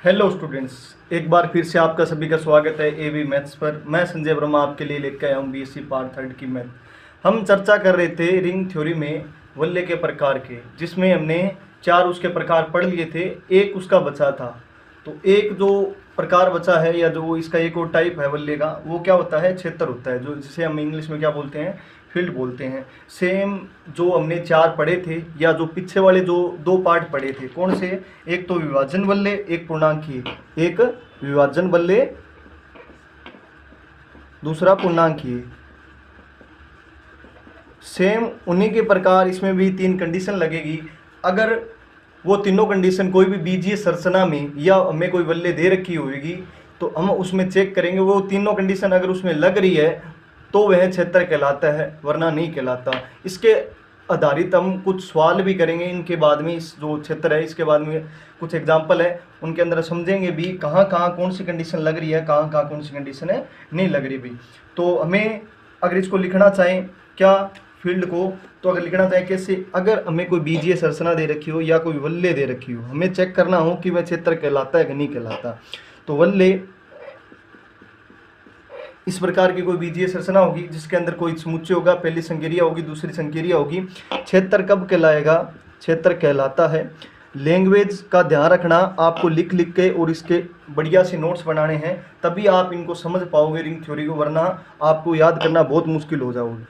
Hello students, एक बार फिर से आपका सभी का स्वागत है एवी मैथ्स पर। मैं संजय वर्मा आपके लिए लेकर आया हूँ बीएससी पार्ट 3 की मैथ। हम चर्चा कर रहे थे रिंग थ्योरी में वल्ले के प्रकार के, जिसमें हमने 4 उसके प्रकार पढ़ लिए थे, एक उसका बचा था। तो एक जो प्रकार बचा है या जो इसका एक और टाइप है वल्ले का, वो क्या होता है, क्षेत्र होता है, जो जिसे हम इंग्लिश में क्या बोलते हैं, फील्ड बोलते हैं। सेम जो हमने 4 पढ़े थे या जो पीछे वाले जो 2 पार्ट पढ़े थे, कौन से, एक तो विभाजन बल्ले, एक पूर्णांकीय, एक विभाजन बल्ले, दूसरा पूर्णांकीय। सेम उन्हीं के प्रकार इसमें भी 3 कंडीशन लगेगी। अगर वो तीनों कंडीशन कोई भी बीजीय संरचना में या हमें कोई बल्ले दे रखी होगी तो हम उसमें चेक करेंगे, वो तीनों कंडीशन अगर उसमें लग रही है तो वह क्षेत्र कहलाता है, वरना नहीं कहलाता। इसके आधारित हम कुछ सवाल भी करेंगे इनके बाद में। इस जो क्षेत्र है इसके बाद में कुछ एग्जाम्पल है, उनके अंदर समझेंगे भी कहाँ कहाँ कौन सी कंडीशन लग रही है, कहाँ कहाँ कौन सी कंडीशन है नहीं लग रही भी। तो हमें अगर इसको लिखना चाहें क्या फील्ड को, तो अगर लिखना चाहें कैसे, अगर हमें कोई बीजीय संरचना दे रखी हो या कोई वल्ले दे रखी हो, हमें चेक करना हो कि वह क्षेत्र कहलाता है कि नहीं कहलाता। तो वल्ले इस प्रकार की कोई बीजीय संरचना होगी जिसके अंदर कोई समुच्चय होगा, पहली संक्रिया होगी, दूसरी संक्रिया होगी। क्षेत्र कब कहलाएगा, क्षेत्र कहलाता है। लैंग्वेज का ध्यान रखना, आपको लिख लिख के और इसके बढ़िया से नोट्स बनाने हैं, तभी आप इनको समझ पाओगे रिंग थ्योरी को, वरना आपको याद करना बहुत मुश्किल हो जाओगे,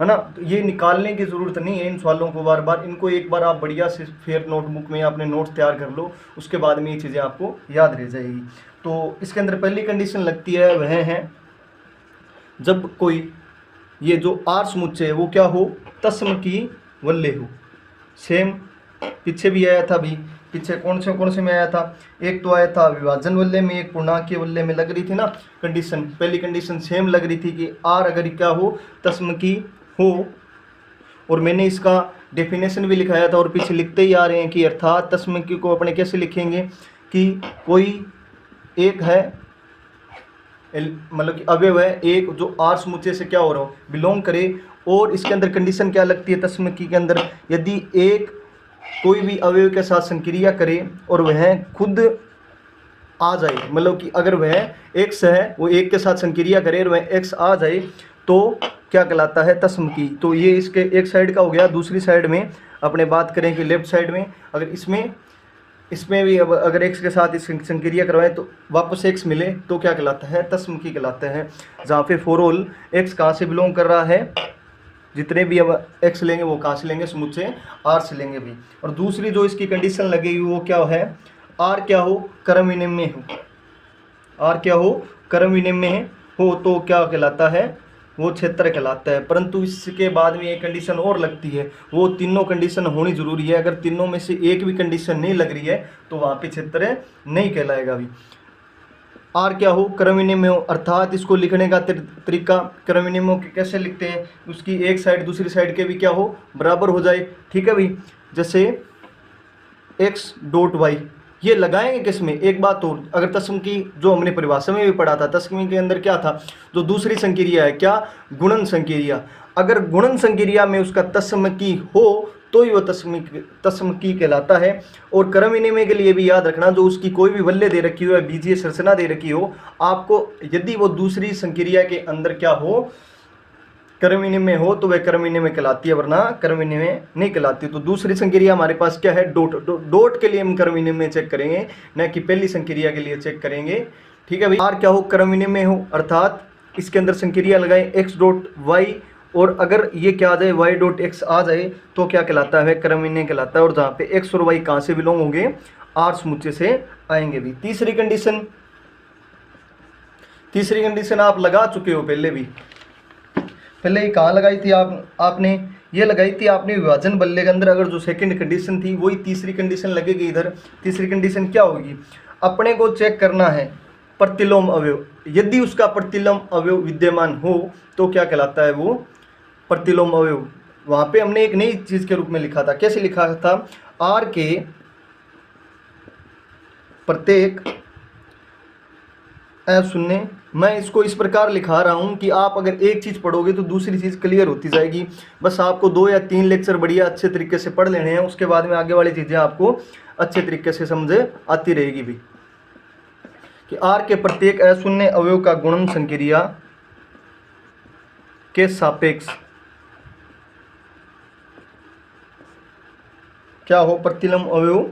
है ना। तो ये निकालने की ज़रूरत नहीं है इन सवालों को बार बार, इनको एक बार आप बढ़िया से फिर नोटबुक में अपने नोट्स तैयार कर लो, उसके बाद में ये चीज़ें आपको याद रह जाएगी। तो इसके अंदर पहली कंडीशन लगती है, वह है जब कोई ये जो आर समुच्चय है वो क्या हो, तस्म की वल्ले हो। सेम पीछे भी आया था, भी पीछे कौन से में आया था, एक तो आया था विभाजन वल्ले में, एक पूर्णांकीय वल्ले में लग रही थी ना कंडीशन। पहली कंडीशन सेम लग रही थी कि आर अगर क्या हो, तस्म की हो, और मैंने इसका डेफिनेशन भी लिखाया था और पीछे लिखते ही आ रहे हैं कि अर्थात तस्म की को अपने कैसे लिखेंगे कि कोई एक है, मतलब कि अवयव है एक जो आर समुच्चय से क्या हो रहा हो, बिलोंग करे। और इसके अंदर कंडीशन क्या लगती है तस्म की के अंदर, यदि एक कोई भी अवयव के साथ संक्रिया करे और वह खुद आ जाए, मतलब कि अगर वह एक्स है, वो एक के साथ संक्रिया करे और वह एक्स आ जाए तो क्या कहलाता है, तस्म की। तो ये इसके एक साइड का हो गया। दूसरी साइड में अपने बात करें कि लेफ्ट साइड में, अगर इसमें भी अब अगर x के साथ इस संक्रिया करवाएं तो वापस x मिले तो क्या कहलाता है, तस्म की कहलाता है। जहाँ पे फॉर ऑल x कहाँ से बिलोंग कर रहा है, जितने भी अब x लेंगे वो कहाँ से लेंगे, समुच्चय r से लेंगे भी। और दूसरी जो इसकी कंडीशन लगेगी वो क्या है, r क्या हो, क्रम विनिमय हो, r क्या हो, क्रम विनिमय हो, तो क्या कहलाता है, वो क्षेत्र कहलाता है। परंतु इसके बाद में एक कंडीशन और लगती है, वो तीनों कंडीशन होनी जरूरी है। अगर तीनों में से एक भी कंडीशन नहीं लग रही है तो वहाँ पे क्षेत्र नहीं कहलाएगा भी। आर क्या हो, क्रम विनिमय हो, अर्थात इसको लिखने का तरीका क्रम विनिमय के कैसे लिखते हैं, उसकी एक साइड दूसरी साइड के भी क्या हो, बराबर हो जाए। ठीक है भाई, जैसे एक्स डॉट वाई ये लगाएंगे किसमें, एक बात और, अगर तस्म की जो हमने परिभाषा में भी पढ़ा था, तस्म के अंदर क्या था, जो दूसरी संक्रिया है क्या, गुणन संक्रिया। अगर गुणन संक्रिया में उसका तस्म की हो तो ही वो तस्म की कहलाता है। और क्रम विनिमय के लिए भी याद रखना, जो उसकी कोई भी वल्ले दे रखी हो या बीजीय संरचना दे रखी हो, आपको यदि वो दूसरी संक्रिया के अंदर क्या हो, क्रम विनिमय हो, तो वह क्रम विनिमय कहलाती है, वरना क्रम विनिमय नहीं कहलाती। तो दूसरी संक्रिया हमारे पास क्या है, डॉट। डॉट के लिए हम क्रम विनिमय चेक करेंगे, न कि पहली संक्रिया के लिए चेक करेंगे। ठीक है भाई, आर क्या हो, क्रम विनिमय हो, अर्थात इसके अंदर संक्रिया लगाए एक्स डॉट वाई, और अगर ये क्या आ जाए, वाई डॉट एक्स आ जाए तो क्या कहलाता है, क्रम विनिमय कहलाता है। और जहाँ पे एक्स और वाई कहाँ से बिलोंग होंगे, आर समुच्चय से आएंगे भी। तीसरी कंडीशन आप लगा चुके हो पहले भी, पहले ये कहाँ लगाई थी आपने ये लगाई थी आपने विभाजन बल्ले के अंदर। अगर जो सेकंड कंडीशन थी वही तीसरी कंडीशन लगेगी इधर। तीसरी कंडीशन क्या होगी, अपने को चेक करना है प्रतिलोम अवयव, यदि उसका प्रतिलोम अवयव विद्यमान हो तो क्या कहलाता है, वो प्रतिलोम अवयव। वहाँ पे हमने एक नई चीज़ के रूप में लिखा था, कैसे लिखा था, आर के प्रत्येक शून्य। मैं इसको इस प्रकार लिखा रहा हूँ कि आप अगर एक चीज़ पढ़ोगे तो दूसरी चीज़ क्लियर होती जाएगी। बस आपको 2 या 3 लेक्चर बढ़िया अच्छे तरीके से पढ़ लेने हैं, उसके बाद में आगे वाली चीज़ें आपको अच्छे तरीके से समझ आती रहेगी भी। कि आर के प्रत्येक अशून्य अवयव का गुणन संक्रिया के सापेक्ष क्या हो, प्रतिलोम अवयव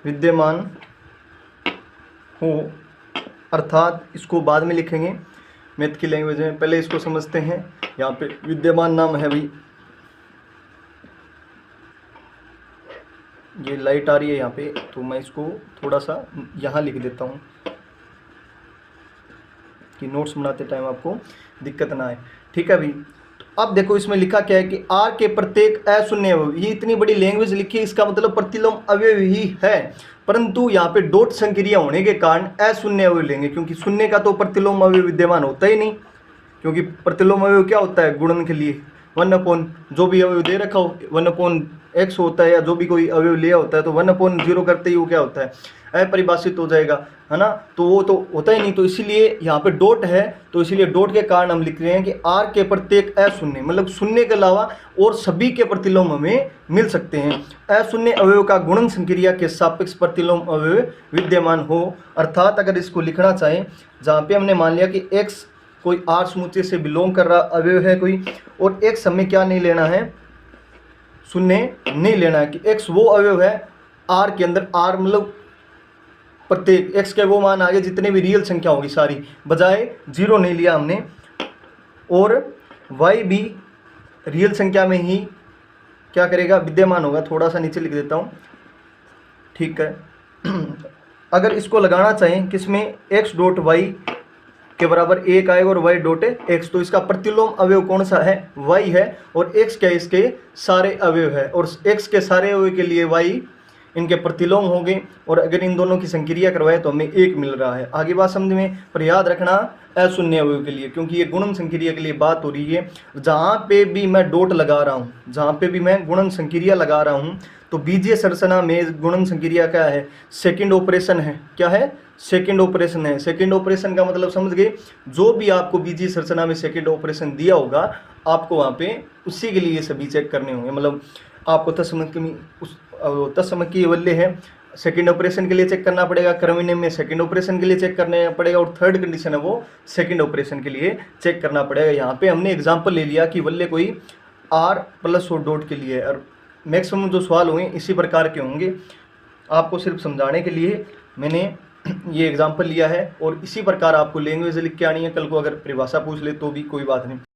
विद्यमान हो, अर्थात इसको बाद में लिखेंगे मैथ की लैंग्वेज में, पहले इसको समझते हैं। यहाँ पे विद्यमान नाम है भाई, ये लाइट आ रही है यहाँ पे, तो मैं इसको थोड़ा सा यहाँ लिख देता हूँ कि नोट्स बनाते टाइम आपको दिक्कत ना आए। ठीक है भाई, तो अब देखो इसमें लिखा क्या है कि आर के प्रत्येक अशून्य अवयव, ये इतनी बड़ी लैंग्वेज लिखी है, इसका मतलब प्रतिलोम अवयव ही है, परंतु यहाँ पे डॉट संक्रिया होने के कारण अशून्य अवयव लेंगे, क्योंकि शून्य का तो प्रतिलोम अवयव विद्यमान होता ही नहीं, क्योंकि प्रतिलोम अवयव क्या होता है गुणन के लिए 1 जो भी अवयव दे रखा हो 1/x होता है, या जो भी कोई अवयव लिया होता है तो 1/0 करते ही वो क्या होता है, अपरिभाषित हो जाएगा, है ना, तो वो तो होता ही नहीं। तो इसीलिए यहाँ पे डॉट है, तो इसीलिए डॉट के कारण हम लिख रहे हैं कि आर के प्रत्येक अशून्य, मतलब शून्य के अलावा और सभी के प्रतिलोम हमें मिल सकते हैं। अशून्य अवयव का गुणन संक्रिया के सापेक्ष प्रतिलोम अवयव विद्यमान हो, अर्थात अगर इसको लिखना चाहें, जहाँ पे हमने मान लिया कि x कोई आर समुच्चय से बिलोंग कर रहा अवयव है कोई, और x हमें क्या नहीं लेना है, शून्य नहीं लेना है, कि x वो अवयव है आर के अंदर, आर मतलब प्रत्येक x के वो मान आगे जितने भी रियल संख्या होगी सारी, बजाय 0 नहीं लिया हमने, और y भी रियल संख्या में ही क्या करेगा, विद्यमान होगा। थोड़ा सा नीचे लिख देता हूँ, ठीक है। अगर इसको लगाना चाहें किसमें, x डॉट y के बराबर 1 आएगा और y डॉट x, तो इसका प्रतिलोम अवयव कौन सा है, y है, और x क्या इसके सारे अवयव है, और x के सारे अवयव के लिए y इनके प्रतिलोम होंगे, और अगर इन दोनों की संक्रिया करवाए तो हमें 1 मिल रहा है। आगे बात समझ में, पर याद रखना अशून्य अवयव के लिए, क्योंकि ये गुणन संक्रिया के लिए बात हो रही है। जहाँ पे भी मैं डॉट लगा रहा हूँ, जहाँ पे भी मैं गुणन संक्रिया लगा रहा हूँ, तो बीजीय संरचना में गुणन संक्रिया क्या है, सेकंड ऑपरेशन है। क्या है, सेकंड ऑपरेशन है। सेकंड ऑपरेशन का मतलब समझ गए, जो भी आपको बीजीय संरचना में सेकंड ऑपरेशन दिया होगा, आपको वहाँ पे उसी के लिए सभी चेक करने होंगे। मतलब आपको तत्समक वल्य है, सेकंड ऑपरेशन के लिए चेक करना पड़ेगा, क्रमविनिमय में सेकंड ऑपरेशन के लिए चेक करना पड़ेगा, और थर्ड कंडीशन है वो सेकंड ऑपरेशन के लिए चेक करना पड़ेगा। यहाँ पे हमने एग्जांपल ले लिया कि वल्य कोई आर प्लस और डॉट के लिए, और मैक्सिमम जो सवाल होंगे इसी प्रकार के होंगे। आपको सिर्फ समझाने के लिए मैंने ये एग्जाम्पल लिया है, और इसी प्रकार आपको लैंग्वेज लिख के आनी है। कल को अगर परिभाषा पूछ ले तो भी कोई बात नहीं।